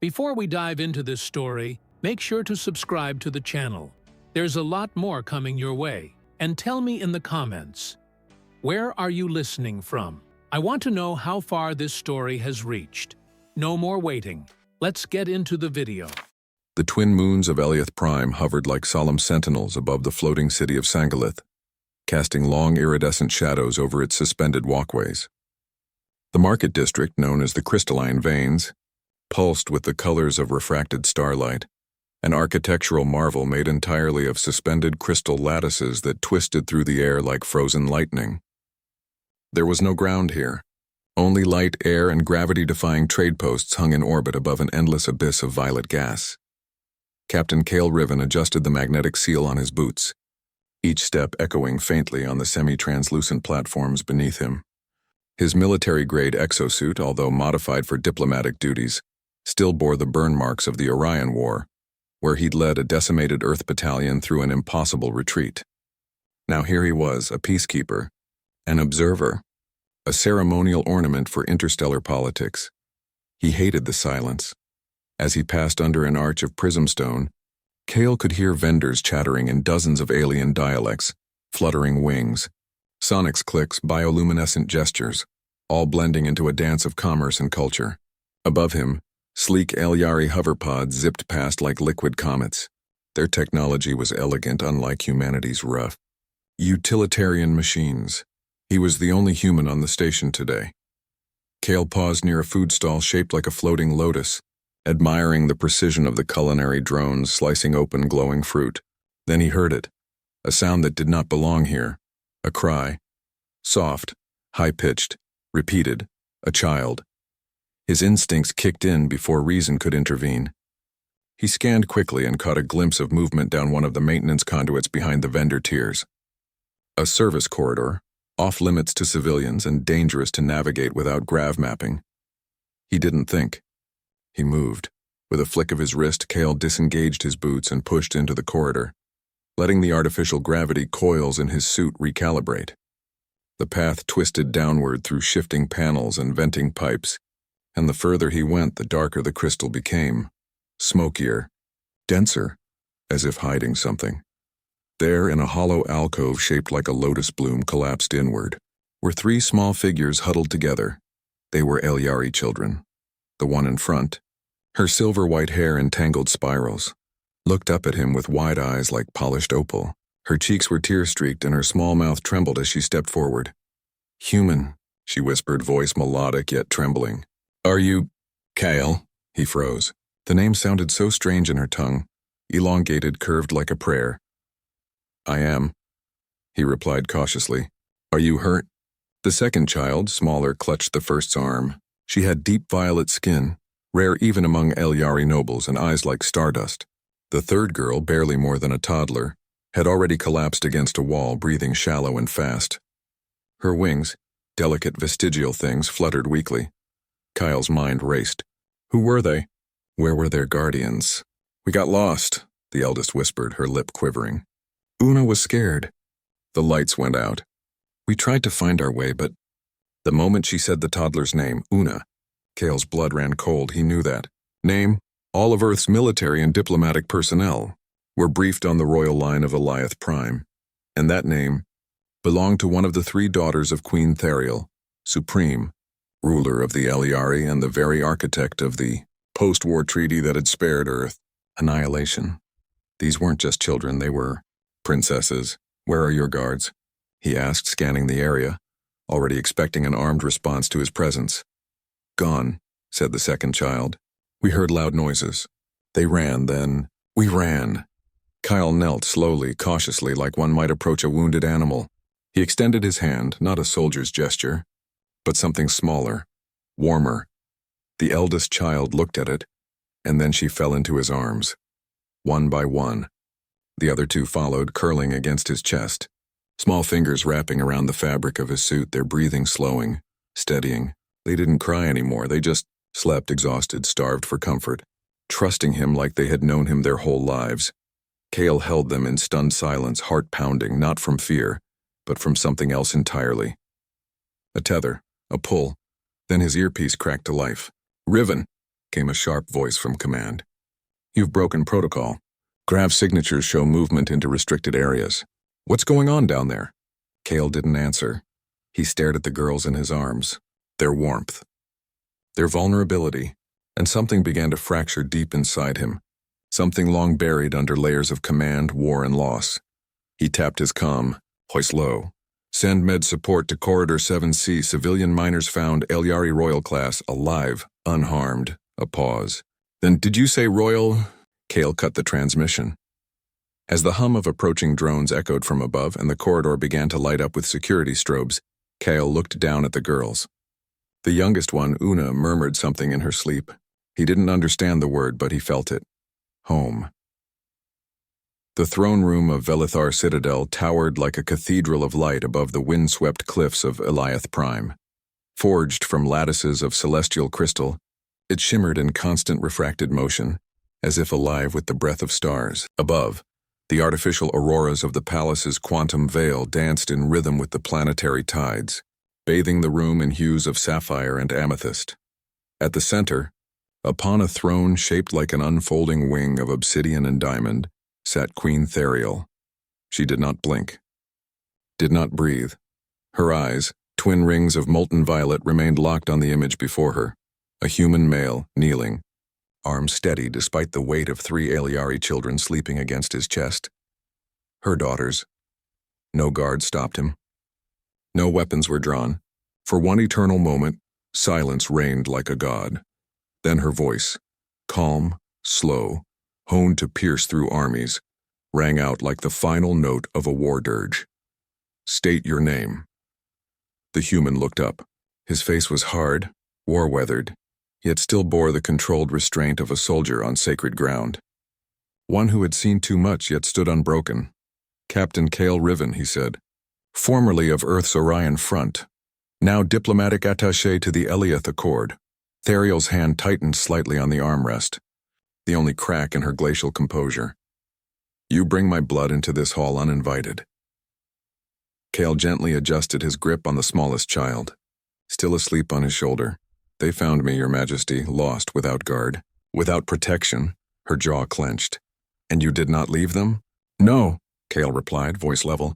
Before we dive into this story, make sure to subscribe to the channel. There's a lot more coming your way. And tell me in the comments, where are you listening from? I want to know how far this story has reached. No more waiting. Let's get into the video. The twin moons of Eliath Prime hovered like solemn sentinels above the floating city of Sangalith, casting long iridescent shadows over its suspended walkways. The market district, known as the Crystalline Veins, pulsed with the colors of refracted starlight, an architectural marvel made entirely of suspended crystal lattices that twisted through the air like frozen lightning. There was no ground here. Only light, air, and gravity-defying trade posts hung in orbit above an endless abyss of violet gas. Captain Kael Riven adjusted the magnetic seal on his boots, each step echoing faintly on the semi-translucent platforms beneath him. His military-grade exosuit, although modified for diplomatic duties, still bore the burn marks of the Orion War, where he'd led a decimated Earth battalion through an impossible retreat. Now here he was, a peacekeeper, an observer, a ceremonial ornament for interstellar politics. He hated the silence. As he passed under an arch of prism stone, Kael could hear vendors chattering in dozens of alien dialects, fluttering wings, sonics clicks, bioluminescent gestures, all blending into a dance of commerce and culture. Above him, sleek Eliari hoverpods zipped past like liquid comets. Their technology was elegant, unlike humanity's rough, utilitarian machines. He was the only human on the station today. Kael paused near a food stall shaped like a floating lotus, admiring the precision of the culinary drones slicing open glowing fruit. Then he heard it, a sound that did not belong here, a cry, soft, high-pitched, repeated, a child. His instincts kicked in before reason could intervene. He scanned quickly and caught a glimpse of movement down one of the maintenance conduits behind the vendor tiers. A service corridor, off-limits to civilians and dangerous to navigate without grav mapping. He didn't think. He moved. With a flick of his wrist, Kael disengaged his boots and pushed into the corridor, letting the artificial gravity coils in his suit recalibrate. The path twisted downward through shifting panels and venting pipes, and the further he went, the darker the crystal became, smokier, denser, as if hiding something. There, in a hollow alcove shaped like a lotus bloom collapsed inward, were three small figures huddled together. They were Eliari children. The one in front, her silver-white hair in tangled spirals, looked up at him with wide eyes like polished opal. Her cheeks were tear-streaked and her small mouth trembled as she stepped forward. "Human," she whispered, voice melodic yet trembling. "Are you Kael?" He froze. The name sounded so strange in her tongue, elongated, curved like a prayer. "I am," he replied cautiously. "Are you hurt?" The second child, smaller, clutched the first's arm. She had deep violet skin, rare even among Eliari nobles, and eyes like stardust. The third girl, barely more than a toddler, had already collapsed against a wall, breathing shallow and fast. Her wings, delicate vestigial things, fluttered weakly. Kael's mind raced. Who were they? Where were their guardians? "We got lost," the eldest whispered, her lip quivering. Una was scared. The lights went out. "We tried to find our way, but..." The moment she said the toddler's name, Una, Kael's blood ran cold. He knew that. Name, all of Earth's military and diplomatic personnel were briefed on the royal line of Eliath Prime, and that name belonged to one of the three daughters of Queen Theriel, Supreme, ruler of the Eliari and the very architect of the post-war treaty that had spared Earth annihilation. These weren't just children, they were princesses. "Where are your guards?" he asked, scanning the area, already expecting an armed response to his presence. "Gone," said the second child. "We heard loud noises. They ran, then we ran." Kael knelt slowly, cautiously, like one might approach a wounded animal. He extended his hand, not a soldier's gesture, but something smaller, warmer. The eldest child looked at it, and then she fell into his arms. One by one, the other two followed, curling against his chest, small fingers wrapping around the fabric of his suit, their breathing slowing, steadying. They didn't cry anymore, they just slept, exhausted, starved for comfort, trusting him like they had known him their whole lives. Kael held them in stunned silence, heart pounding, not from fear, but from something else entirely. A tether, a pull, then his earpiece cracked to life. "Riven!" came a sharp voice from command. "You've broken protocol. Grav signatures show movement into restricted areas. What's going on down there?" Kael didn't answer. He stared at the girls in his arms, their warmth, their vulnerability, and something began to fracture deep inside him, something long buried under layers of command, war, and loss. He tapped his comm. "Hoist low. Send med support to Corridor 7C. Civilian miners found Eliari Royal class, alive, unharmed." A pause. "Then did you say Royal?" Kael cut the transmission. As the hum of approaching drones echoed from above and the corridor began to light up with security strobes, Kael looked down at the girls. The youngest one, Una, murmured something in her sleep. He didn't understand the word, but he felt it. Home. The throne room of Velithar Citadel towered like a cathedral of light above the windswept cliffs of Eliath Prime. Forged from lattices of celestial crystal, it shimmered in constant refracted motion, as if alive with the breath of stars. Above, the artificial auroras of the palace's quantum veil danced in rhythm with the planetary tides, bathing the room in hues of sapphire and amethyst. At the center, upon a throne shaped like an unfolding wing of obsidian and diamond, sat Queen Therial. She did not blink, did not breathe. Her eyes, twin rings of molten violet, remained locked on the image before her, a human male, kneeling, arms steady despite the weight of 3 Eliari children sleeping against his chest. Her daughters. No guard stopped him. No weapons were drawn. For one eternal moment, silence reigned like a god. Then her voice, calm, slow, honed to pierce through armies, rang out like the final note of a war dirge. "State your name." The human looked up. His face was hard, war-weathered, yet still bore the controlled restraint of a soldier on sacred ground. One who had seen too much yet stood unbroken. "Captain Kael Riven," he said, "formerly of Earth's Orion Front, now diplomatic attaché to the Eliath Accord." Therial's hand tightened slightly on the armrest, the only crack in her glacial composure. "You bring my blood into this hall uninvited." Kael gently adjusted his grip on the smallest child, still asleep on his shoulder. "They found me, Your Majesty, lost, without guard, without protection." Her jaw clenched. "And you did not leave them?" "No," Kael replied, voice level.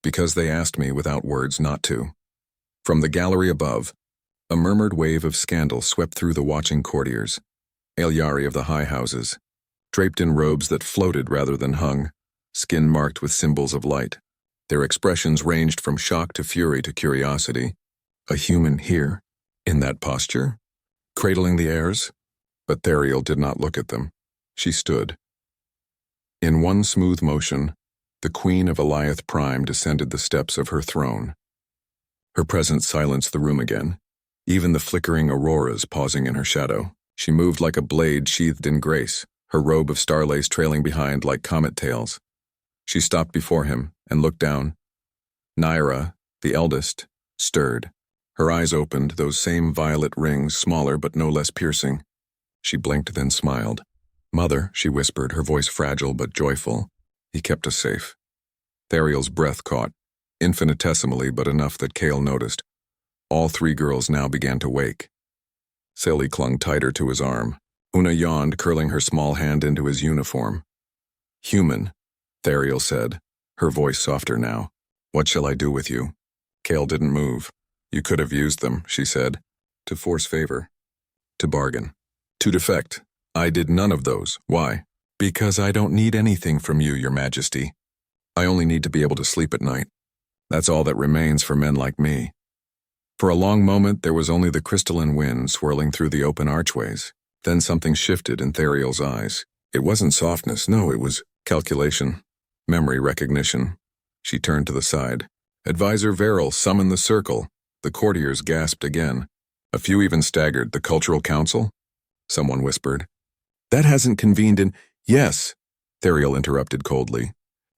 "Because they asked me without words not to." From the gallery above, a murmured wave of scandal swept through the watching courtiers. Eliari of the high houses, draped in robes that floated rather than hung, skin marked with symbols of light. Their expressions ranged from shock to fury to curiosity. A human here, in that posture, cradling the heirs? But Therial did not look at them. She stood. In one smooth motion, the Queen of Eliath Prime descended the steps of her throne. Her presence silenced the room again, even the flickering auroras pausing in her shadow. She moved like a blade sheathed in grace, her robe of starlace trailing behind like comet tails. She stopped before him and looked down. Naira, the eldest, stirred. Her eyes opened, those same violet rings, smaller but no less piercing. She blinked, then smiled. "Mother," she whispered, her voice fragile but joyful. "He kept us safe." Therial's breath caught, infinitesimally but enough that Kael noticed. All 3 girls now began to wake. Sally clung tighter to his arm. Una yawned, curling her small hand into his uniform. "Human," Therial said, her voice softer now. "What shall I do with you?" Kael didn't move. "You could have used them," she said, "to force favor, to bargain, to defect. I did none of those. Why? Because I don't need anything from you, Your Majesty. I only need to be able to sleep at night. That's all that remains for men like me." For a long moment, there was only the crystalline wind swirling through the open archways. Then something shifted in Therial's eyes. It wasn't softness, no, it was calculation, memory recognition. She turned to the side. "Advisor Verrill, summon the circle." The courtiers gasped again. A few even staggered. "The Cultural Council?" Someone whispered. "That hasn't convened in—" "Yes," Therial interrupted coldly.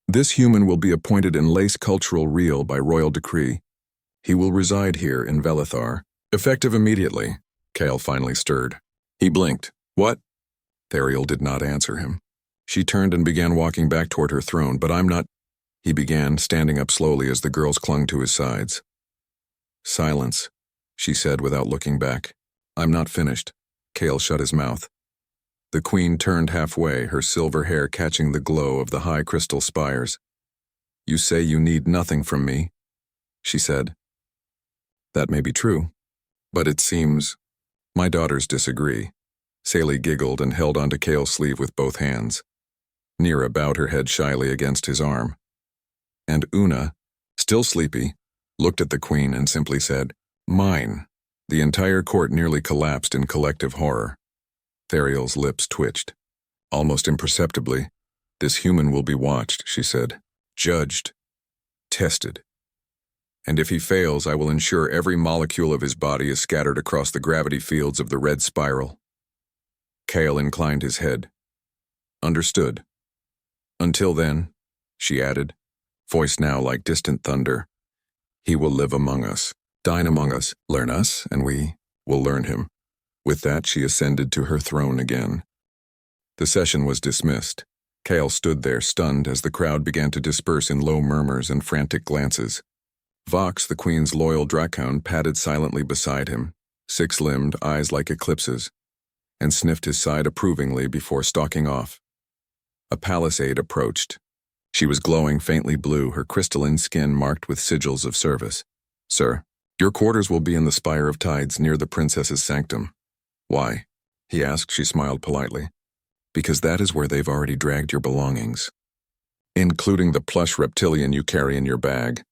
"This human will be appointed in Lace Cultural Real by royal decree. He will reside here in Velithar, effective immediately." Kael finally stirred. He blinked. "What?" Therial did not answer him. She turned and began walking back toward her throne. "But I'm not—" he began, standing up slowly as the girls clung to his sides. "Silence," she said without looking back. "I'm not finished." Kael shut his mouth. The queen turned halfway, her silver hair catching the glow of the high crystal spires. "You say you need nothing from me," she said. "That may be true, but it seems my daughters disagree." Saley giggled and held onto Kael's sleeve with both hands. Nira bowed her head shyly against his arm. And Una, still sleepy, looked at the queen and simply said, "Mine." The entire court nearly collapsed in collective horror. Theriel's lips twitched. Almost imperceptibly, "This human will be watched," she said. "Judged. Tested. And if he fails, I will ensure every molecule of his body is scattered across the gravity fields of the red spiral." Kael inclined his head. "Understood. Until then," she added, voice now like distant thunder, "he will live among us, dine among us, learn us, and we will learn him." With that, she ascended to her throne again. The session was dismissed. Kael stood there stunned as the crowd began to disperse in low murmurs and frantic glances. Vox, the queen's loyal dracoun, padded silently beside him, six-limbed, eyes like eclipses, and sniffed his side approvingly before stalking off. A palisade approached. She was glowing faintly blue, her crystalline skin marked with sigils of service. "Sir, your quarters will be in the Spire of Tides near the princess's sanctum." "Why?" he asked. She smiled politely. "Because that is where they've already dragged your belongings." "Including the plush reptilian you carry in your bag,"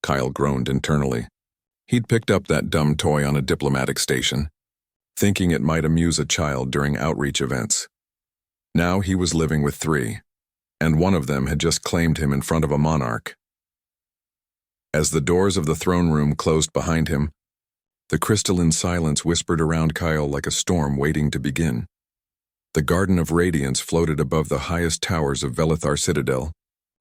Kael groaned internally. He'd picked up that dumb toy on a diplomatic station, thinking it might amuse a child during outreach events. Now he was living with three, and one of them had just claimed him in front of a monarch. As the doors of the throne room closed behind him, the crystalline silence whispered around Kael like a storm waiting to begin. The Garden of Radiance floated above the highest towers of Velithar Citadel,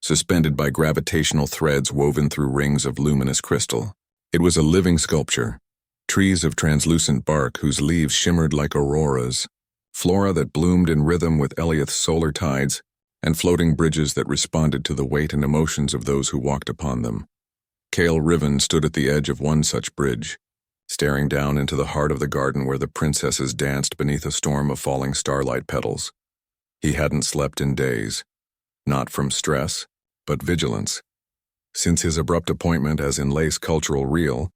suspended by gravitational threads woven through rings of luminous crystal. It was a living sculpture, trees of translucent bark whose leaves shimmered like auroras, flora that bloomed in rhythm with Eliath's solar tides, and floating bridges that responded to the weight and emotions of those who walked upon them. Kael Riven stood at the edge of one such bridge, staring down into the heart of the garden where the princesses danced beneath a storm of falling starlight petals. He hadn't slept in days, not from stress, but vigilance. Since his abrupt appointment as Inlace Cultural Real,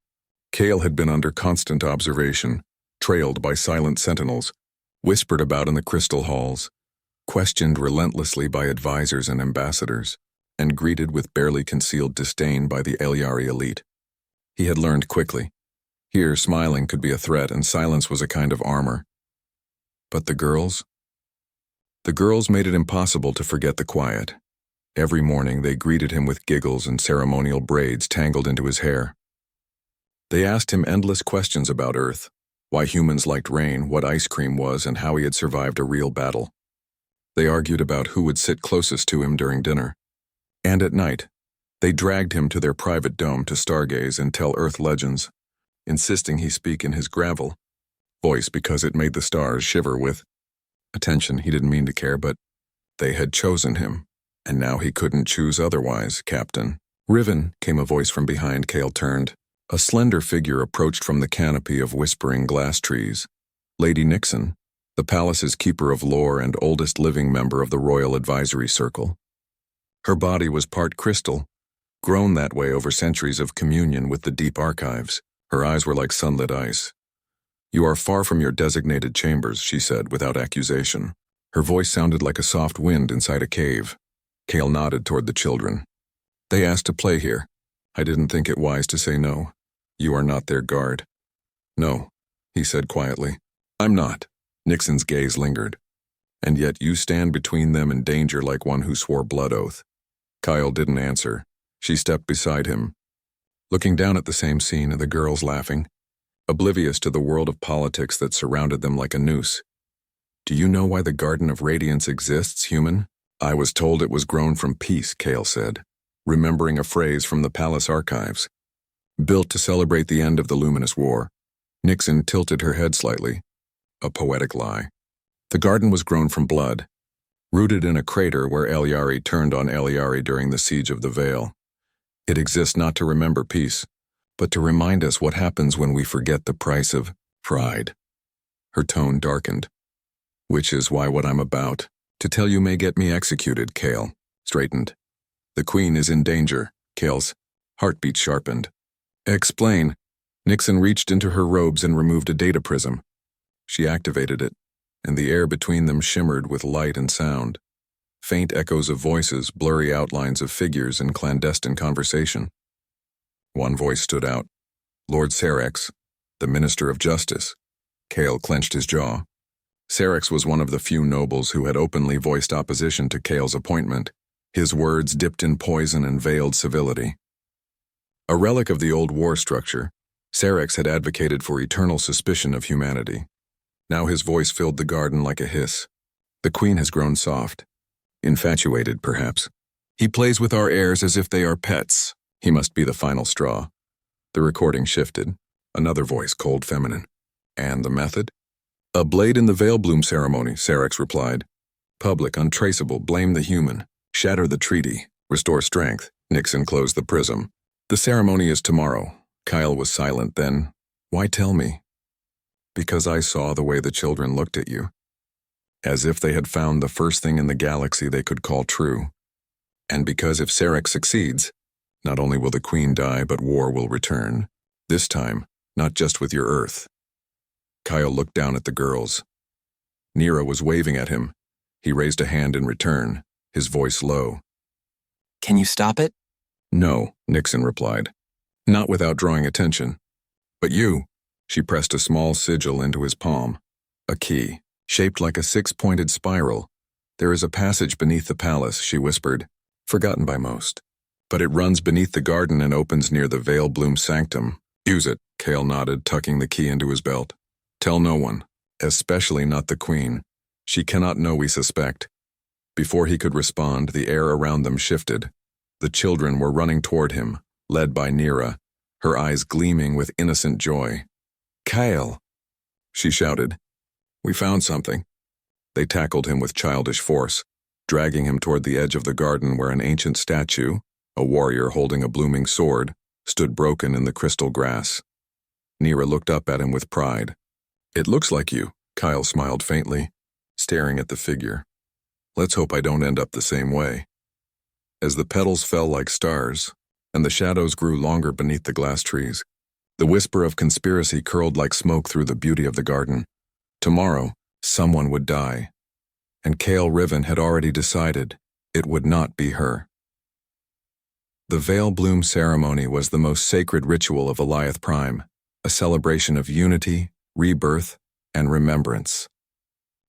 Kael had been under constant observation, trailed by silent sentinels, whispered about in the crystal halls, questioned relentlessly by advisors and ambassadors, and greeted with barely concealed disdain by the Eliari elite. He had learned quickly. Here, smiling could be a threat and silence was a kind of armor. But the girls? The girls made it impossible to forget the quiet. Every morning they greeted him with giggles and ceremonial braids tangled into his hair. They asked him endless questions about Earth, why humans liked rain, what ice cream was, and how he had survived a real battle. They argued about who would sit closest to him during dinner. And at night, they dragged him to their private dome to stargaze and tell Earth legends, insisting he speak in his gravel voice because it made the stars shiver with attention. He didn't mean to care, but they had chosen him, and now he couldn't choose otherwise, Captain. "Riven," came a voice from behind. Kael turned. A slender figure approached from the canopy of whispering glass trees. Lady Nixon, the palace's keeper of lore and oldest living member of the Royal Advisory Circle. Her body was part crystal, grown that way over centuries of communion with the deep archives. Her eyes were like sunlit ice. "You are far from your designated chambers," she said without accusation. Her voice sounded like a soft wind inside a cave. Kael nodded toward the children. "They asked to play here. I didn't think it wise to say no. You are not their guard." "No," he said quietly. "I'm not." Nixon's gaze lingered. "And yet you stand between them and danger like one who swore blood oath." Kael didn't answer. She stepped beside him, looking down at the same scene, the girls laughing, oblivious to the world of politics that surrounded them like a noose. "Do you know why the Garden of Radiance exists, human?" "I was told it was grown from peace," Kael said, remembering a phrase from the palace archives. "Built to celebrate the end of the Luminous War." Nixon tilted her head slightly. A poetic lie. "The garden was grown from blood, rooted in a crater where Eliari turned on Eliari during the siege of the Veil. It exists not to remember peace, but to remind us what happens when we forget the price of pride." Her tone darkened. Which is why what I'm about to tell you may get me executed, Kael straightened. The Queen is in danger, Kael's heartbeat sharpened. Explain. Nixon reached into her robes and removed a data prism. She activated it, and the air between them shimmered with light and sound. Faint echoes of voices, blurry outlines of figures in clandestine conversation. One voice stood out. Lord Serex, the Minister of Justice. Kael clenched his jaw. Serex was one of the few nobles who had openly voiced opposition to Kael's appointment. His words dipped in poison and veiled civility. A relic of the old war structure, Serex had advocated for eternal suspicion of humanity. Now his voice filled the garden like a hiss. The Queen has grown soft. Infatuated, perhaps. He plays with our heirs as if they are pets. He must be the final straw. The recording shifted. Another voice, cold feminine. And the method? A blade in the veil bloom ceremony, Serex replied. Public, untraceable, blame the human. Shatter the treaty. Restore strength. Nixon closed the prism. The ceremony is tomorrow. Kael was silent then. Why tell me? Because I saw the way the children looked at you. As if they had found the first thing in the galaxy they could call true. And because if Serex succeeds, not only will the Queen die, but war will return. This time, not just with your Earth. Kael looked down at the girls. Nira was waving at him. He raised a hand in return, his voice low. Can you stop it? No, Nixon replied. Not without drawing attention. But you, she pressed a small sigil into his palm. A key, shaped like a six-pointed spiral. There is a passage beneath the palace, she whispered, forgotten by most. But it runs beneath the garden and opens near the Veil Bloom sanctum. Use it, Kael nodded, tucking the key into his belt. Tell no one, especially not the Queen. She cannot know we suspect. Before he could respond, the air around them shifted. The children were running toward him, led by Nira, her eyes gleaming with innocent joy. Kael, she shouted. We found something. They tackled him with childish force, dragging him toward the edge of the garden where an ancient statue, a warrior holding a blooming sword, stood broken in the crystal grass. Nira looked up at him with pride. It looks like you, Kael smiled faintly, staring at the figure. Let's hope I don't end up the same way. As the petals fell like stars, and the shadows grew longer beneath the glass trees, the whisper of conspiracy curled like smoke through the beauty of the garden. Tomorrow, someone would die. And Kael Riven had already decided it would not be her. The Veil Bloom ceremony was the most sacred ritual of Eliath Prime, a celebration of unity, rebirth, and remembrance.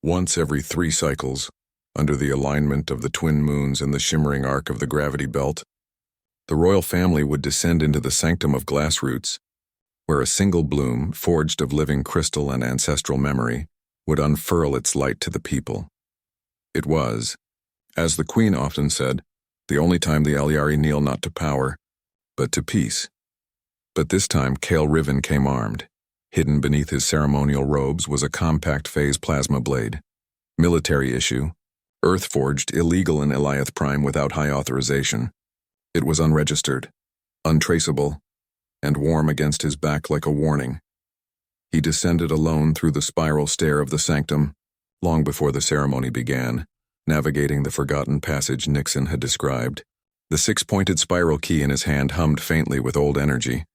Once every 3 cycles, under the alignment of the twin moons and the shimmering arc of the gravity belt, the royal family would descend into the sanctum of glass roots, where a single bloom, forged of living crystal and ancestral memory, would unfurl its light to the people. It was, as the Queen often said, the only time the Eliari kneel not to power, but to peace. But this time Kael Riven came armed. Hidden beneath his ceremonial robes was a compact phase plasma blade. Military issue, earth-forged, illegal in Eliath Prime without high authorization. It was unregistered, untraceable, and warm against his back like a warning. He descended alone through the spiral stair of the sanctum, long before the ceremony began, navigating the forgotten passage Nixon had described. The 6-pointed spiral key in his hand hummed faintly with old energy,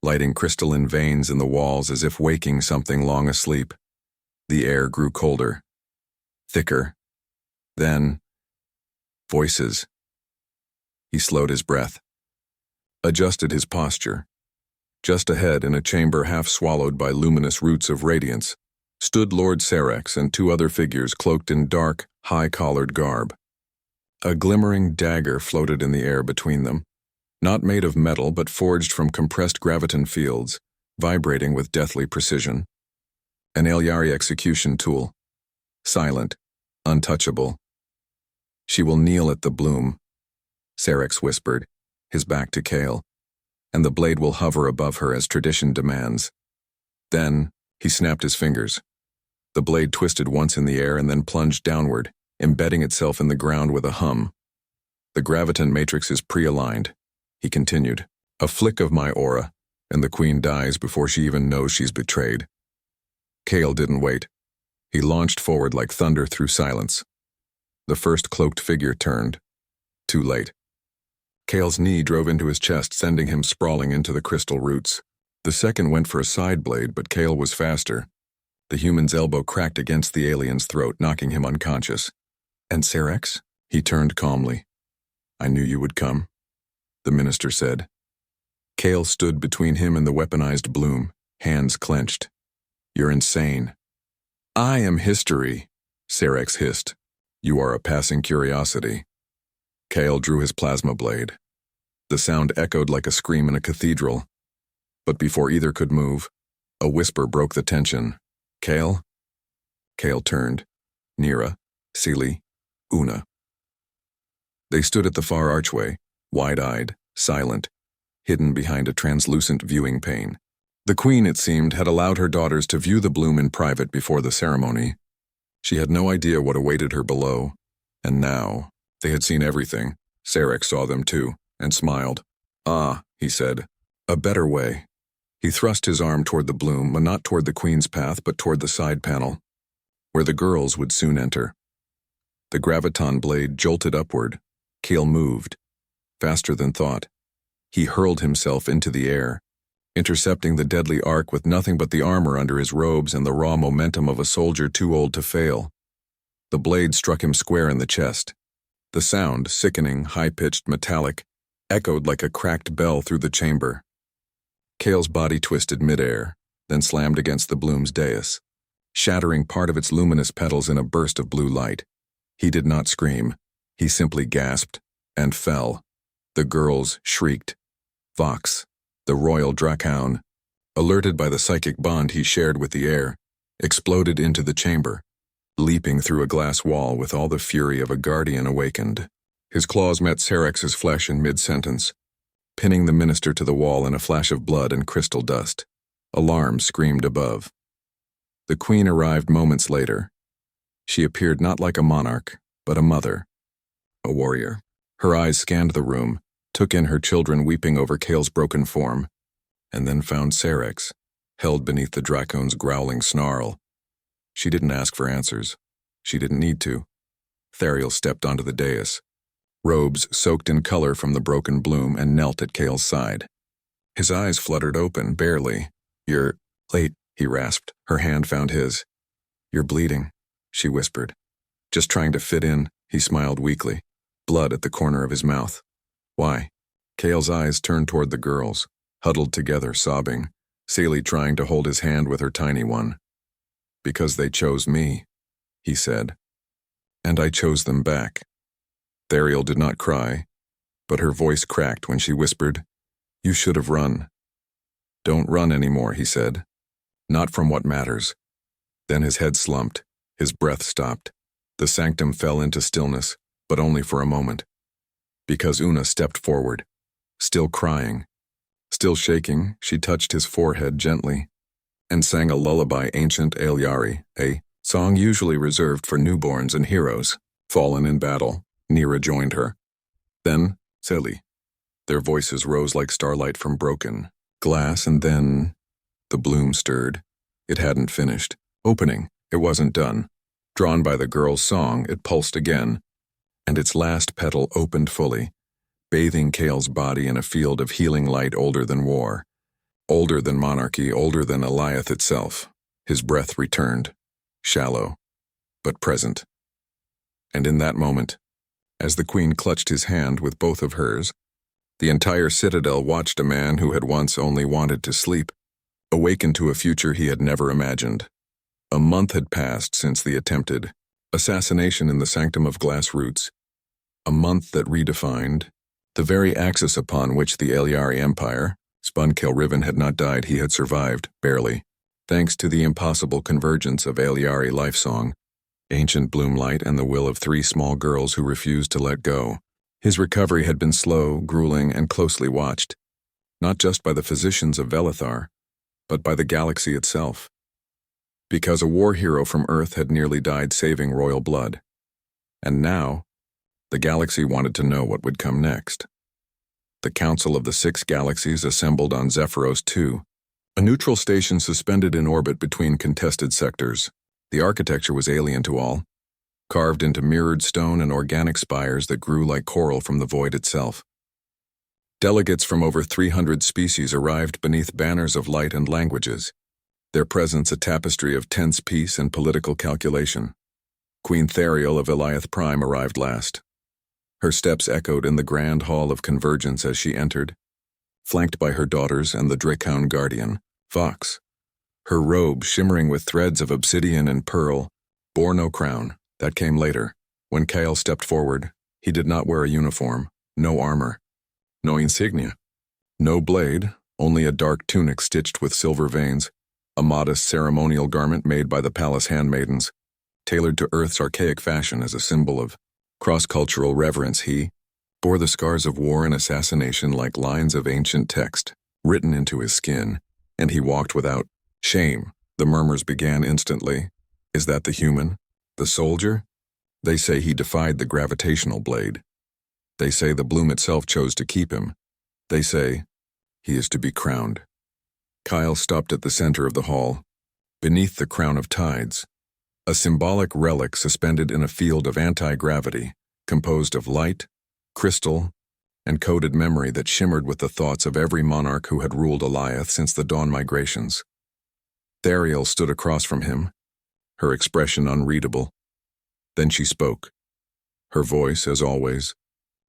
lighting crystalline veins in the walls as if waking something long asleep. The air grew colder, thicker. Then, voices. He slowed his breath, adjusted his posture. Just ahead, in a chamber half swallowed by luminous roots of radiance, stood Lord Serex and 2 other figures cloaked in dark, high-collared garb. A glimmering dagger floated in the air between them, not made of metal but forged from compressed graviton fields, vibrating with deathly precision. An Eliari execution tool, silent, untouchable. She will kneel at the bloom, Serex whispered, his back to Kael, and the blade will hover above her as tradition demands. Then, he snapped his fingers. The blade twisted once in the air and then plunged downward, embedding itself in the ground with a hum. The graviton matrix is pre-aligned, he continued. A flick of my aura, and the Queen dies before she even knows she's betrayed. Kael didn't wait. He launched forward like thunder through silence. The first cloaked figure turned. Too late. Kael's knee drove into his chest, sending him sprawling into the crystal roots. The second went for a side blade, but Kael was faster. The human's elbow cracked against the alien's throat, knocking him unconscious. "And Cerex?" He turned calmly. "I knew you would come," the minister said. Kael stood between him and the weaponized Bloom, hands clenched. "You're insane." "I am history," Cerex hissed. "You are a passing curiosity." Kael drew his plasma blade. The sound echoed like a scream in a cathedral. But before either could move, a whisper broke the tension. "Kael?" Kael turned. Nira, Seelie, Una. They stood at the far archway, wide-eyed, silent, hidden behind a translucent viewing pane. The queen, it seemed, had allowed her daughters to view the Bloom in private before the ceremony. She had no idea what awaited her below, and now they had seen everything. Cerex saw them too, and smiled. "Ah," he said, "a better way." He thrust his arm toward the Bloom, not toward the queen's path, but toward the side panel, where the girls would soon enter. The graviton blade jolted upward. Kael moved, faster than thought. He hurled himself into the air, intercepting the deadly arc with nothing but the armor under his robes and the raw momentum of a soldier too old to fail. The blade struck him square in the chest. The sound, sickening, high-pitched, metallic, echoed like a cracked bell through the chamber. Kael's body twisted midair, then slammed against the Bloom's dais, shattering part of its luminous petals in a burst of blue light. He did not scream. He simply gasped and fell. The girls shrieked. Vox, the royal Dracoun, alerted by the psychic bond he shared with the air, exploded into the chamber, leaping through a glass wall with all the fury of a guardian awakened. His claws met Cerex's flesh in mid-sentence, pinning the minister to the wall in a flash of blood and crystal dust. Alarm screamed above. The queen arrived moments later. She appeared not like a monarch, but a mother, a warrior. Her eyes scanned the room, took in her children weeping over Kael's broken form, and then found Cerex, held beneath the Dracoun's growling snarl. She didn't ask for answers. She didn't need to. Theriel stepped onto the dais, robes soaked in color from the broken Bloom, and knelt at Kael's side. His eyes fluttered open, barely. "You're late," he rasped. Her hand found his. "You're bleeding," she whispered. "Just trying to fit in," he smiled weakly, blood at the corner of his mouth. "Why?" Kael's eyes turned toward the girls, huddled together, sobbing, Seelie trying to hold his hand with her tiny one. "Because they chose me," he said. "And I chose them back." Theriel did not cry, but her voice cracked when she whispered, "You should have run." "Don't run anymore," he said. "Not from what matters." Then his head slumped, his breath stopped. The sanctum fell into stillness, but only for a moment. Because Una stepped forward, still crying. Still shaking, she touched his forehead gently and sang a lullaby, ancient Eliari, a song usually reserved for newborns and heroes, fallen in battle. Nira joined her. Then, Seelie. Their voices rose like starlight from broken glass, and then the Bloom stirred. It hadn't finished. Opening, it wasn't done. Drawn by the girl's song, it pulsed again, and its last petal opened fully, bathing Kael's body in a field of healing light older than war, older than monarchy, older than Eliath itself. His breath returned, shallow, but present. And in that moment, as the queen clutched his hand with both of hers, the entire citadel watched a man who had once only wanted to sleep, awaken to a future he had never imagined. A month had passed since the attempted assassination in the Sanctum of Glass Roots, a month that redefined the very axis upon which the Eliari Empire spun. Kael Riven had not died, he had survived, barely, thanks to the impossible convergence of Eliari life song, ancient Bloom light, and the will of 3 small girls who refused to let go. His recovery had been slow, grueling, and closely watched, not just by the physicians of Velethar, but by the galaxy itself. Because a war hero from Earth had nearly died saving royal blood. And now, the galaxy wanted to know what would come next. The Council of the 6 Galaxies assembled on Zephyros II, a neutral station suspended in orbit between contested sectors. The architecture was alien to all, carved into mirrored stone and organic spires that grew like coral from the void itself. Delegates from over 300 species arrived beneath banners of light and languages, their presence a tapestry of tense peace and political calculation. Queen Theriel of Eliath Prime arrived last. Her steps echoed in the grand hall of convergence as she entered, flanked by her daughters and the Dracoun guardian, Vox. Her robe, shimmering with threads of obsidian and pearl, bore no crown. That came later. When Kael stepped forward, he did not wear a uniform, no armor, no insignia, no blade, only a dark tunic stitched with silver veins, a modest ceremonial garment made by the palace handmaidens, tailored to Earth's archaic fashion as a symbol of cross-cultural reverence. He bore the scars of war and assassination like lines of ancient text, written into his skin, and he walked without shame. The murmurs began instantly. Is that the human? The soldier? They say he defied the gravitational blade. They say the bloom itself chose to keep him. They say he is to be crowned. Kael stopped at the center of the hall, beneath the crown of tides, a symbolic relic suspended in a field of anti-gravity, composed of light, crystal, and coded memory that shimmered with the thoughts of every monarch who had ruled Eliath since the dawn migrations. Theriel stood across from him, her expression unreadable. Then she spoke. Her voice, as always,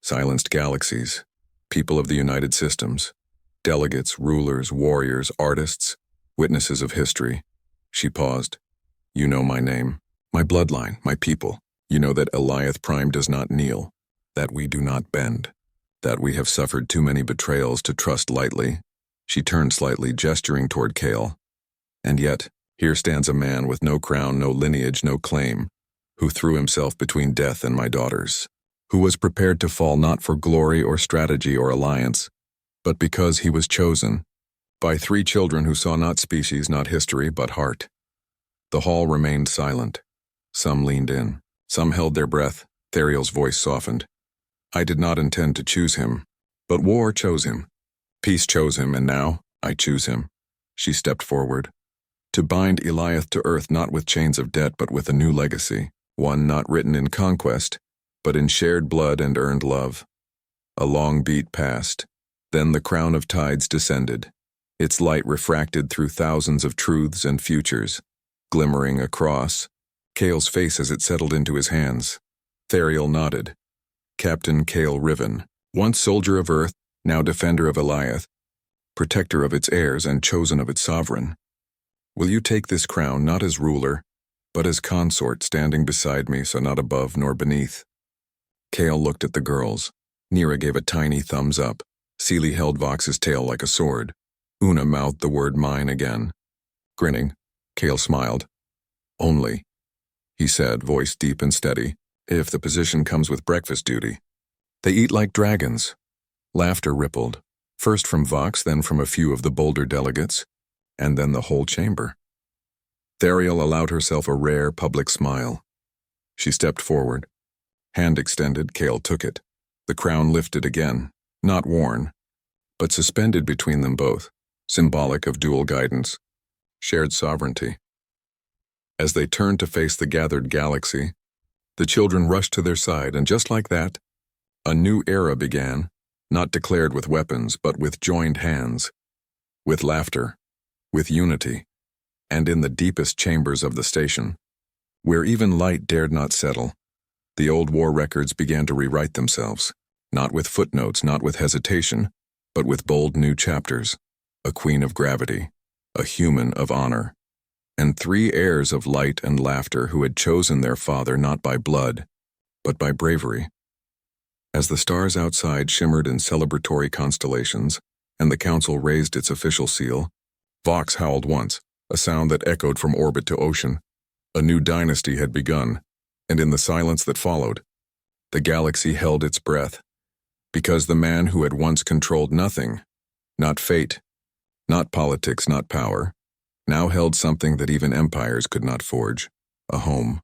silenced galaxies, people of the United Systems, delegates, rulers, warriors, artists, witnesses of history. She paused. You know my name, my bloodline, my people. You know that Eliath Prime does not kneel, that we do not bend, that we have suffered too many betrayals to trust lightly. She turned slightly, gesturing toward Kael. And yet, here stands a man with no crown, no lineage, no claim, who threw himself between death and my daughters, who was prepared to fall not for glory or strategy or alliance, but because he was chosen, by 3 children who saw not species, not history, but heart. The hall remained silent. Some leaned in. Some held their breath. Theriel's voice softened. I did not intend to choose him, but war chose him. Peace chose him, and now I choose him. She stepped forward. To bind Eliath to earth not with chains of debt, but with a new legacy, one not written in conquest, but in shared blood and earned love. A long beat passed. Then the crown of tides descended, its light refracted through thousands of truths and futures, glimmering across Kael's face as it settled into his hands. Theriel nodded. Captain Kael Riven, once soldier of Earth, now defender of Eliath, protector of its heirs and chosen of its sovereign. Will you take this crown not as ruler, but as consort standing beside me, so not above nor beneath? Kael looked at the girls. Nira gave a tiny thumbs up. Seely held Vox's tail like a sword. Una mouthed the word mine again. Grinning, Kael smiled. Only, he said, voice deep and steady, if the position comes with breakfast duty. They eat like dragons. Laughter rippled, first from Vox, then from a few of the bolder delegates, and then the whole chamber. Theriel allowed herself a rare public smile. She stepped forward. Hand extended, Kael took it. The crown lifted again, not worn, but suspended between them both, symbolic of dual guidance, shared sovereignty. As they turned to face the gathered galaxy, the children rushed to their side, and just like that, a new era began, not declared with weapons, but with joined hands, with laughter, with unity, and in the deepest chambers of the station, where even light dared not settle, the old war records began to rewrite themselves, not with footnotes, not with hesitation, but with bold new chapters, a queen of gravity, a human of honor, and 3 heirs of light and laughter who had chosen their father not by blood, but by bravery. As the stars outside shimmered in celebratory constellations, and the council raised its official seal, Vox howled once, a sound that echoed from orbit to ocean. A new dynasty had begun, and in the silence that followed, the galaxy held its breath, because the man who had once controlled nothing, not fate, not politics, not power, now held something that even empires could not forge, a home.